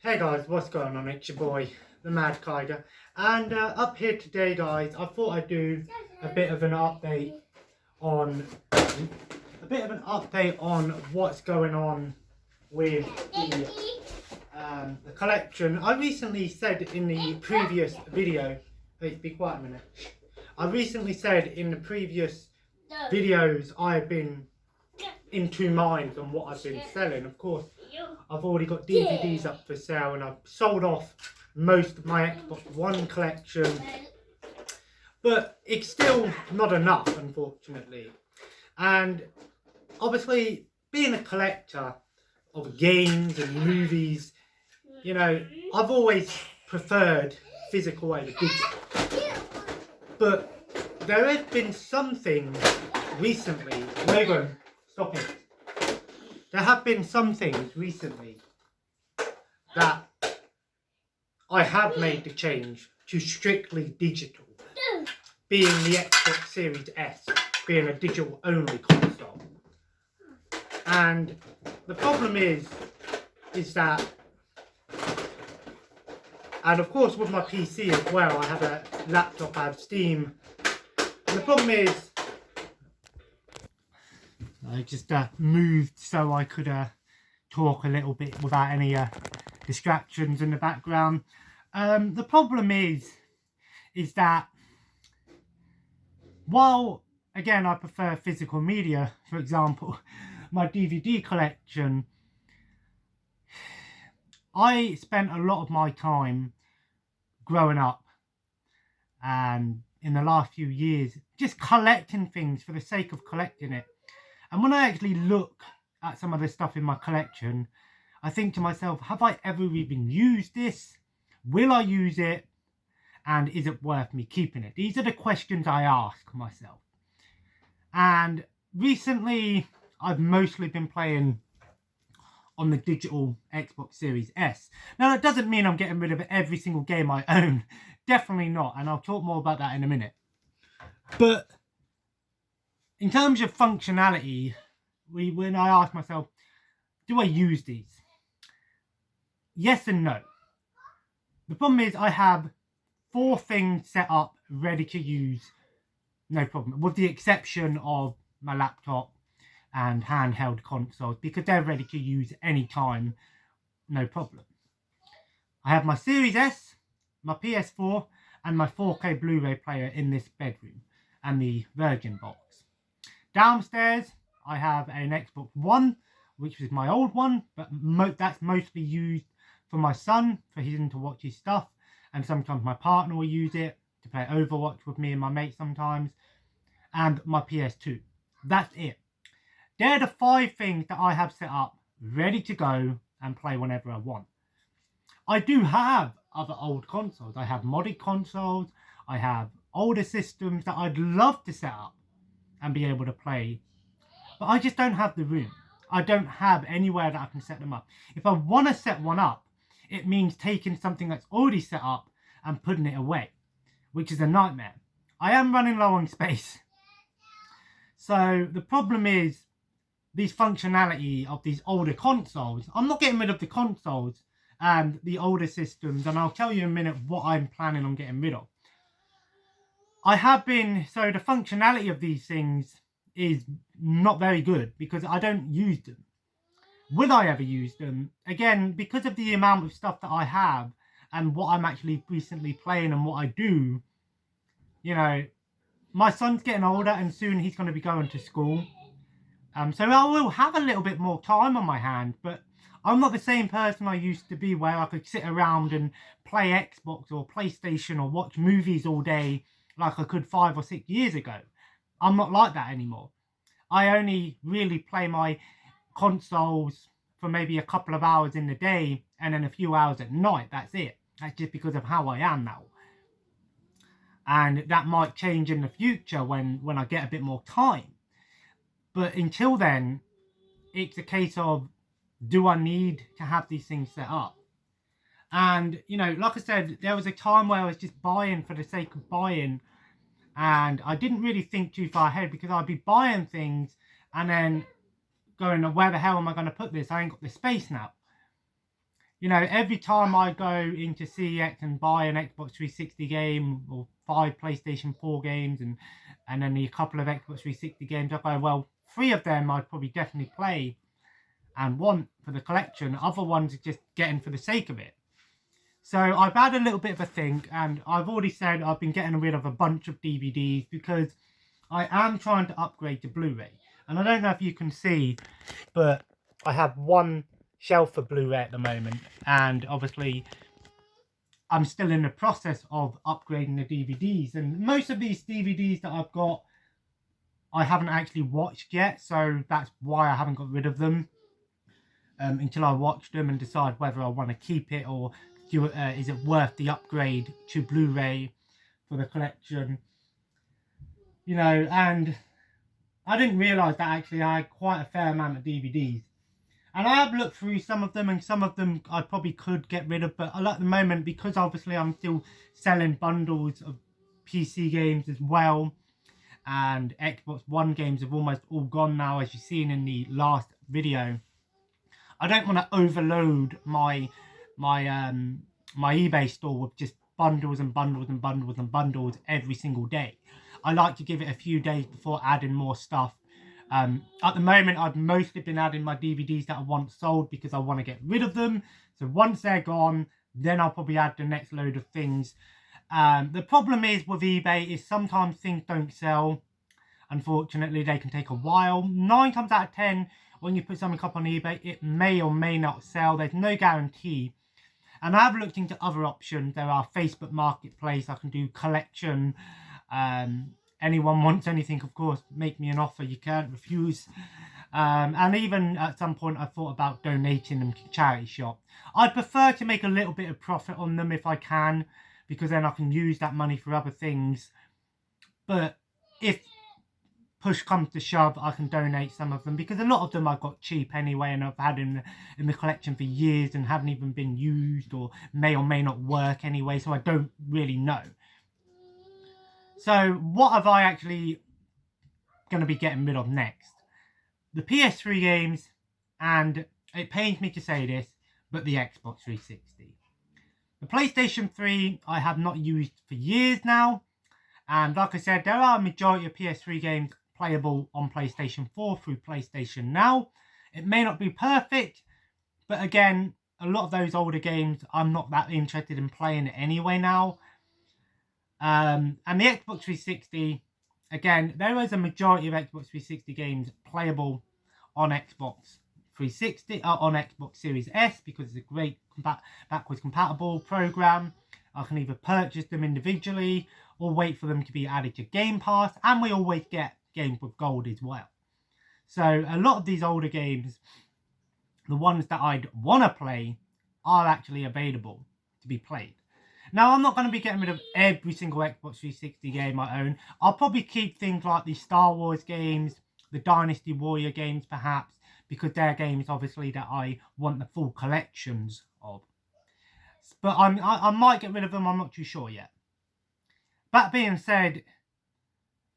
Hey guys, what's going on? It's your boy, the Mad Kiger, and up here today, guys, I thought I'd do a bit of an update on what's going on with the collection. I recently said in the previous video, hey, be quiet a minute. I recently said in the previous videos I've been in two minds on what I've been selling. Of course, I've already got DVDs up for sale and I've sold off most of my Xbox One collection, but it's still not enough, unfortunately. And obviously, being a collector of games and movies, you know, I've always preferred physical over digital. But there have been some things recently. Logan, stop it. There have been some things recently that I have made the change to strictly digital, being the Xbox Series S, being a digital only console. And the problem is that, and of course with my PC as well, I have a laptop, I have Steam, and the problem is, I just moved so I could talk a little bit without any distractions in the background. The problem is that while, again, I prefer physical media, for example, my DVD collection, I spent a lot of my time growing up and in the last few years just collecting things for the sake of collecting it. And when I actually look at some of the stuff in my collection, I think to myself, have I ever even used this? Will I use it? And is it worth me keeping it? These are the questions I ask myself. And recently, I've mostly been playing on the digital Xbox Series S. Now, that doesn't mean I'm getting rid of every single game I own. Definitely not. And I'll talk more about that in a minute. But in terms of functionality, when I ask myself, do I use these? Yes and no. The problem is I have 4 things set up ready to use, no problem, with the exception of my laptop and handheld consoles, because they're ready to use anytime, no problem. I have my Series S, my PS4, and my 4K Blu-ray player in this bedroom, and the Virgin box. Downstairs, I have an Xbox One, which is my old one, but that's mostly used for my son, for him to watch his stuff, and sometimes my partner will use it to play Overwatch with me and my mate sometimes, and my PS2. That's it. They're the 5 things that I have set up, ready to go and play whenever I want. I do have other old consoles. I have modded consoles, I have older systems that I'd love to set up and be able to play, but I just don't have the room. I don't have anywhere that I can set them up. If I want to set one up, it means taking something that's already set up and putting it away, which is a nightmare. I am running low on space. So the problem is these functionality of these older consoles. I'm not getting rid of the consoles and the older systems, and I'll tell you in a minute what I'm planning on getting rid of. So the functionality of these things is not very good because I don't use them. Will I ever use them? Again, because of the amount of stuff that I have and what I'm actually recently playing and what I do, you know, my son's getting older and soon he's going to be going to school. So I will have a little bit more time on my hand, but I'm not the same person I used to be where I could sit around and play Xbox or PlayStation or watch movies all day like I could 5 or 6 years ago. I'm not like that anymore. I only really play my consoles for maybe a couple of hours in the day and then a few hours at night. That's it. That's just because of how I am now. And that might change in the future when I get a bit more time. But until then, it's a case of, do I need to have these things set up? And, you know, like I said, there was a time where I was just buying for the sake of buying. And I didn't really think too far ahead because I'd be buying things and then going, where the hell am I going to put this? I ain't got the space now. You know, every time I go into CEX and buy an Xbox 360 game or 5 PlayStation 4 games and then a couple of Xbox 360 games, I go, well, 3 of them I'd probably definitely play and want for the collection. Other ones are just getting for the sake of it. So I've had a little bit of a think, and I've already said I've been getting rid of a bunch of DVDs because I am trying to upgrade to Blu-ray. And I don't know if you can see, but I have one shelf for Blu-ray at the moment, and obviously I'm still in the process of upgrading the DVDs. And most of these DVDs that I've got, I haven't actually watched yet, so that's why I haven't got rid of them until I watch them and decide whether I want to keep it or is it worth the upgrade to Blu-ray for the collection. You know, and I didn't realise that actually I had quite a fair amount of DVDs. And I have looked through some of them, and some of them I probably could get rid of, but at the moment, because obviously I'm still selling bundles of PC games as well, and Xbox One games have almost all gone now, as you've seen in the last video. I don't want to overload my eBay store with just bundles and bundles and bundles and bundles every single day. I like to give it a few days before adding more stuff. At the moment, I've mostly been adding my DVDs that I want sold because I want to get rid of them. So once they're gone, then I'll probably add the next load of things. The problem is with eBay is sometimes things don't sell. Unfortunately, they can take a while. 9 times out of 10, when you put something up on eBay, it may or may not sell. There's no guarantee. And I have looked into other options. There are Facebook Marketplace. I can do collection. Anyone wants anything, of course, make me an offer. You can't refuse. And even at some point, I thought about donating them to charity shop. I prefer to make a little bit of profit on them if I can, because then I can use that money for other things. But if push comes to shove, I can donate some of them, because a lot of them I got cheap anyway, and I've had in the collection for years and haven't even been used, or may not work anyway, so I don't really know. So what have I actually going to be getting rid of next? The PS3 games, and it pains me to say this, but the Xbox 360. The PlayStation 3 I have not used for years now, and like I said, there are a majority of PS3 games playable on PlayStation 4 through PlayStation Now. It may not be perfect, but again, a lot of those older games I'm not that interested in playing anyway now. And the Xbox 360, again, there is a majority of Xbox 360 games playable on Xbox 360, on Xbox Series S, because it's a great backwards compatible program. I can either purchase them individually or wait for them to be added to Game Pass, and we always get games with gold as well. So a lot of these older games, the ones that I'd want to play, are actually available to be played. Now, I'm not going to be getting rid of every single Xbox 360 game I own. I'll probably keep things like the Star Wars games, the Dynasty Warrior games perhaps, because they're games obviously that I want the full collections of. But I might get rid of them, I'm not too sure yet. That being said,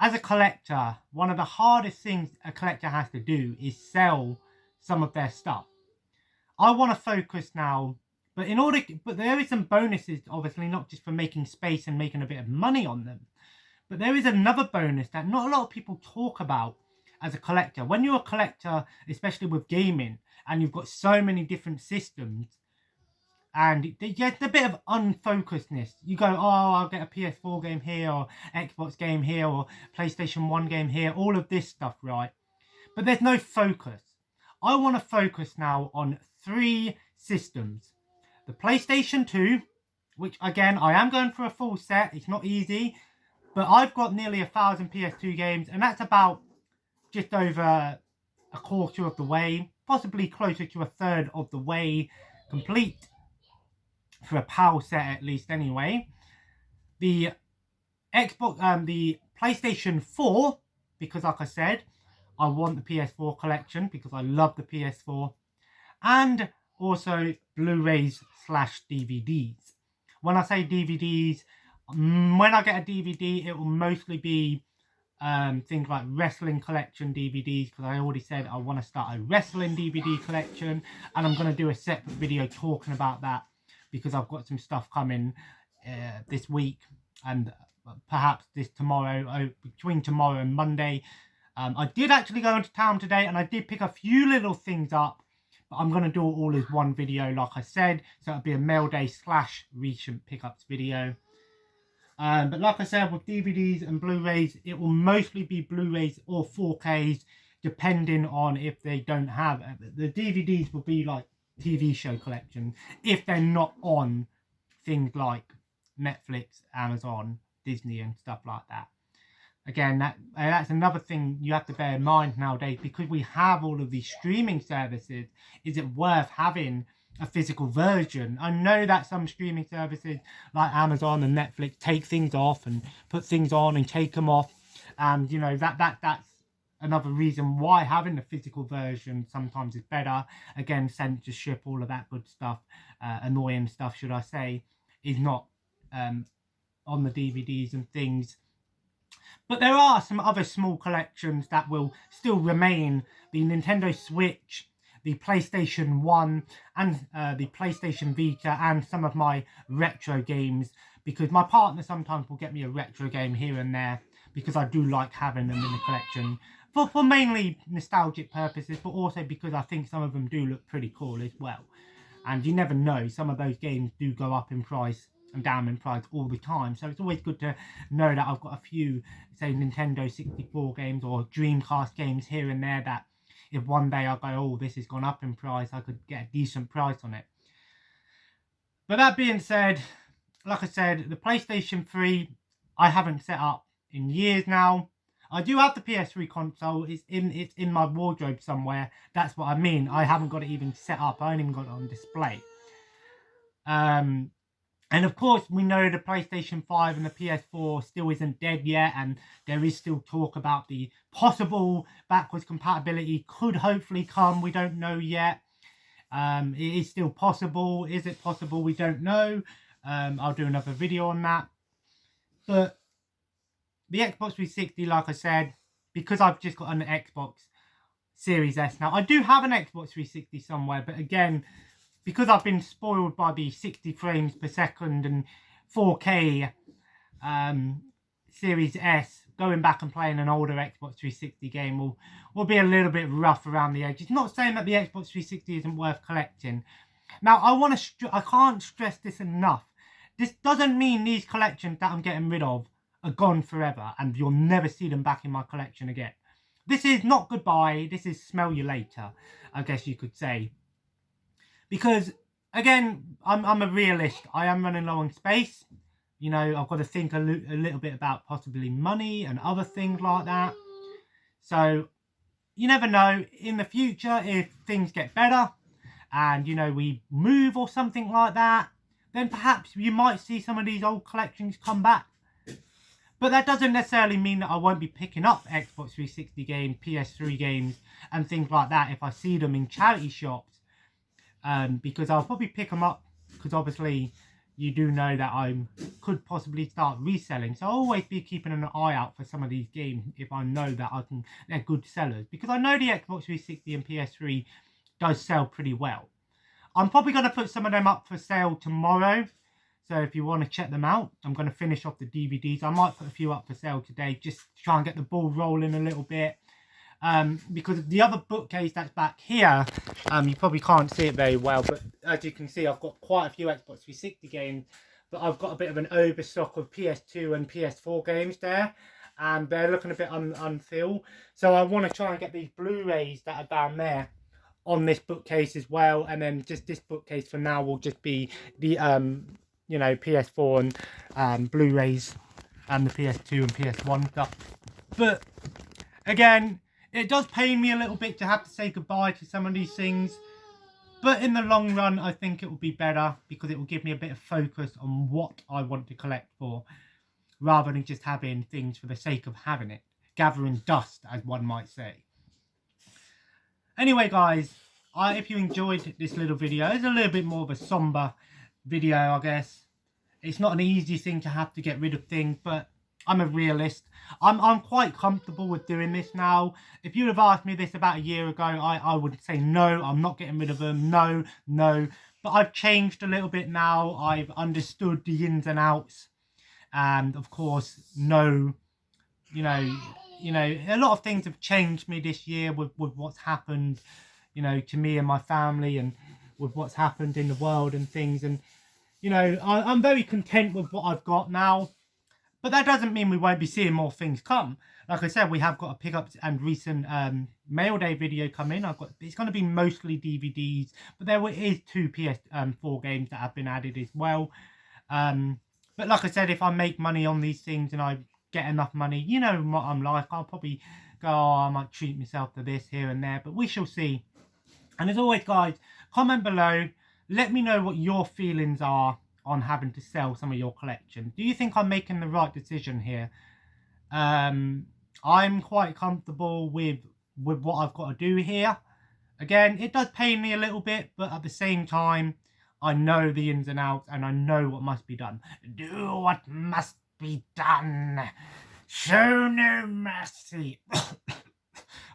as a collector, one of the hardest things a collector has to do is sell some of their stuff. I want to focus now, but there is some bonuses, obviously, not just for making space and making a bit of money on them, but there is another bonus that not a lot of people talk about as a collector. When you're a collector, especially with gaming, and you've got so many different systems, and there's a bit of unfocusedness. You go, oh, I'll get a PS4 game here, or Xbox game here, or PlayStation 1 game here, all of this stuff, right? But there's no focus. I want to focus now on 3 systems. The PlayStation 2, which again, I am going for a full set. It's not easy, but I've got nearly 1,000 PS2 games, and that's about just over a quarter of the way, possibly closer to a third of the way complete for a PAL set at least anyway. The the PlayStation 4, because like I said, I want the PS4 collection because I love the PS4, and also Blu-rays / DVDs. When I say DVDs, when I get a DVD, it will mostly be things like wrestling collection DVDs, because I already said I want to start a wrestling DVD collection, and I'm going to do a separate video talking about that, because I've got some stuff coming this week, and perhaps this tomorrow, between tomorrow and Monday. I did actually go into town today, and I did pick a few little things up, but I'm going to do it all as one video, like I said, so it'll be a mail day / recent pickups video. But like I said, with DVDs and Blu-rays, it will mostly be Blu-rays or 4Ks, depending on if they don't have. The DVDs will be like TV show collection, if they're not on things like Netflix, Amazon, Disney and stuff like that. Again, that's another thing you have to bear in mind nowadays, because we have all of these streaming services. Is it worth having a physical version? I know that some streaming services like Amazon and Netflix take things off and put things on and take them off, and you know that's another reason why having the physical version sometimes is better. Again, censorship, all of that good stuff, annoying stuff should I say, is not on the DVDs and things. But there are some other small collections that will still remain: the Nintendo Switch, the PlayStation 1 and the PlayStation Vita, and some of my retro games, because my partner sometimes will get me a retro game here and there, because I do like having them in the collection for mainly nostalgic purposes, but also because I think some of them do look pretty cool as well. And you never know, some of those games do go up in price and down in price all the time, so it's always good to know that I've got a few, say, Nintendo 64 games or Dreamcast games here and there that if one day I go, oh, this has gone up in price, I could get a decent price on it. But that being said, like I said, the PlayStation 3 I haven't set up in years now. I do have the PS3 console. It's in my wardrobe somewhere. That's what I mean. I haven't got it even set up. I haven't even got it on display. And of course, we know the PlayStation 5 and the PS4 still isn't dead yet, and there is still talk about the possible backwards compatibility could hopefully come. We don't know yet. It is still possible. Is it possible? We don't know. I'll do another video on that. But the Xbox 360, like I said, because I've just got an Xbox Series S now. I do have an Xbox 360 somewhere, but again, because I've been spoiled by the 60 frames per second and 4K Series S, going back and playing an older Xbox 360 game will be a little bit rough around the edges. Not saying that the Xbox 360 isn't worth collecting. Now, I can't stress this enough. This doesn't mean these collections that I'm getting rid of are gone forever and you'll never see them back in my collection again. This is not goodbye. This is smell you later, I guess you could say. Because, again, I'm a realist. I am running low on space. You know, I've got to think a little bit about possibly money and other things like that. So, you never know. In the future, if things get better and, you know, we move or something like that, then perhaps you might see some of these old collections come back. But that doesn't necessarily mean that I won't be picking up Xbox 360 games, PS3 games, and things like that if I see them in charity shops. Because I'll probably pick them up, because obviously you do know that I could possibly start reselling. So I'll always be keeping an eye out for some of these games if I know that they're good sellers. Because I know the Xbox 360 and PS3 does sell pretty well. I'm probably going to put some of them up for sale tomorrow. So if you want to check them out, I'm going to finish off the DVDs. I might put a few up for sale today, just to try and get the ball rolling a little bit. Because the other bookcase that's back here, you probably can't see it very well, but as you can see, I've got quite a few Xbox 360 games, but I've got a bit of an overstock of PS2 and PS4 games there, and they're looking a bit unfilled. So I want to try and get these Blu-rays that are down there on this bookcase as well, and then just this bookcase for now will just be the you know, PS4 and Blu-rays and the PS2 and PS1 stuff. But again, it does pain me a little bit to have to say goodbye to some of these things. But in the long run, I think it will be better, because it will give me a bit of focus on what I want to collect for, rather than just having things for the sake of having it. Gathering dust, as one might say. Anyway, guys, if you enjoyed this little video, it's a little bit more of a somber video, I guess. It's not an easy thing to have to get rid of things, but I'm a realist. I'm quite comfortable with doing this now. If you would have asked me this about a year ago, I would say no, I'm not getting rid of them. No, no. But I've changed a little bit now. I've understood the ins and outs. And of course, no, you know, a lot of things have changed me this year with what's happened, to me and my family, and with what's happened in the world and things. And, I'm very content with what I've got now. But that doesn't mean we won't be seeing more things come. Like I said, we have got a pickup and recent mail day video coming. It's going to be mostly DVDs, but there is 2 PS4 games that have been added as well. But like I said, if I make money on these things and I get enough money, you know what I'm like, I'll probably go, I might treat myself to this here and there, but we shall see. And as always, guys, comment below. Let me know what your feelings are on having to sell some of your collection. Do you think I'm making the right decision here? I'm quite comfortable with what I've got to do here. Again, it does pain me a little bit, but at the same time, I know the ins and outs, and I know what must be done. Do what must be done. Show no mercy.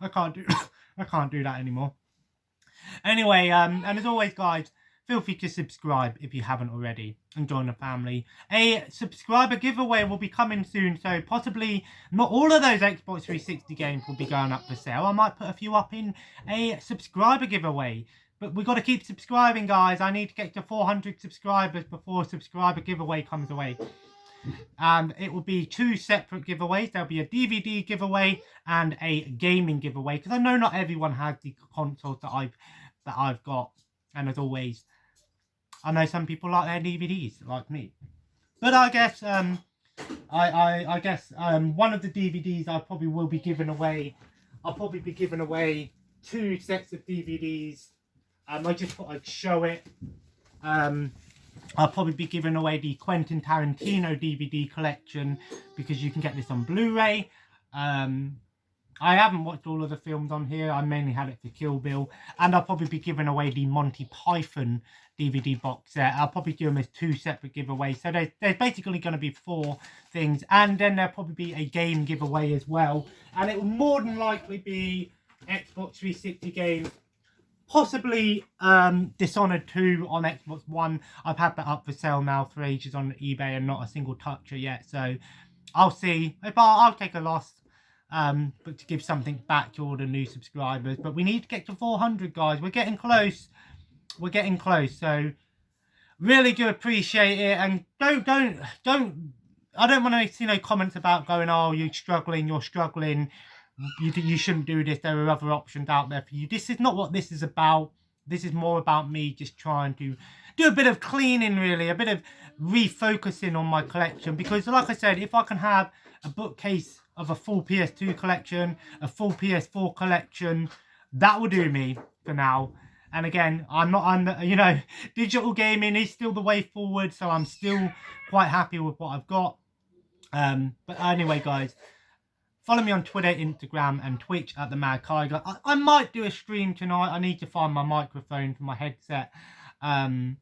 I can't do that anymore. Anyway, and as always, guys, feel free to subscribe if you haven't already and join the family. A subscriber giveaway will be coming soon, so possibly not all of those Xbox 360 games will be going up for sale. I might put a few up in a subscriber giveaway. But we've got to keep subscribing, guys. I need to get to 400 subscribers before a subscriber giveaway comes away. And it will be 2 separate giveaways. There'll be a DVD giveaway and a gaming giveaway, because I know not everyone has the consoles that I've got. And as always, I know some people like their DVDs, like me. But I guess I guess one of the DVDs I probably will be giving away. I'll probably be giving away 2 sets of DVDs. I just thought I'd show it. I'll probably be giving away the Quentin Tarantino DVD collection, because you can get this on Blu-ray. I haven't watched all of the films on here. I mainly had it for Kill Bill. And I'll probably be giving away the Monty Python DVD box set. I'll probably do them as 2 separate giveaways. So there's basically going to be 4 things. And then there'll probably be a game giveaway as well. And it will more than likely be Xbox 360 games. Possibly Dishonored 2 on Xbox One. I've had that up for sale now for ages on eBay and not a single toucher yet. So I'll see. If I'll take a loss. But to give something back to all the new subscribers. But we need to get to 400, guys. We're getting close. We're getting close. So really do appreciate it. And don't. I don't want to see no comments about going, oh, you're struggling. You shouldn't do this. There are other options out there for you. This is not what this is about. This is more about me just trying to do a bit of cleaning, really. A bit of refocusing on my collection. Because like I said, if I can have a bookcase of a full PS2 collection, a full PS4 collection, that will do me for now. And again, digital gaming is still the way forward. So I'm still quite happy with what I've got. But anyway, guys. Follow me on Twitter, Instagram, and Twitch at The Mad Tiger. I might do a stream tonight. I need to find my microphone for my headset. I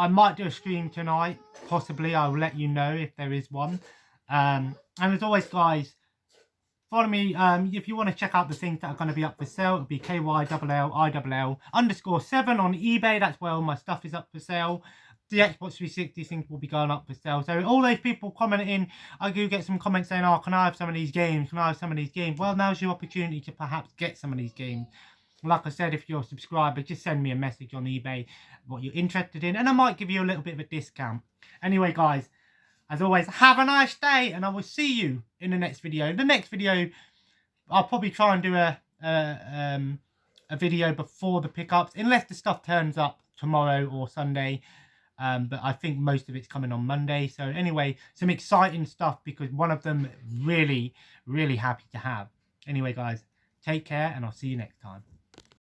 might do a stream tonight. Possibly. I will let you know if there is one. And as always, guys, follow me. If you want to check out the things that are going to be up for sale, it'll be KYLLILL_7 on eBay. That's where all my stuff is up for sale. The Xbox 360 things will be going up for sale. So all those people commenting, I do get some comments saying, oh, can I have some of these games? Can I have some of these games? Well, now's your opportunity to perhaps get some of these games. Like I said, if you're a subscriber, just send me a message on eBay what you're interested in, and I might give you a little bit of a discount. Anyway, guys, as always, have a nice day, and I will see you in the next video. The next video, I'll probably try and do a video before the pickups, unless the stuff turns up tomorrow or Sunday. But I think most of it's coming on Monday. So anyway, some exciting stuff, because one of them really, really happy to have. Anyway, guys, take care, and I'll see you next time.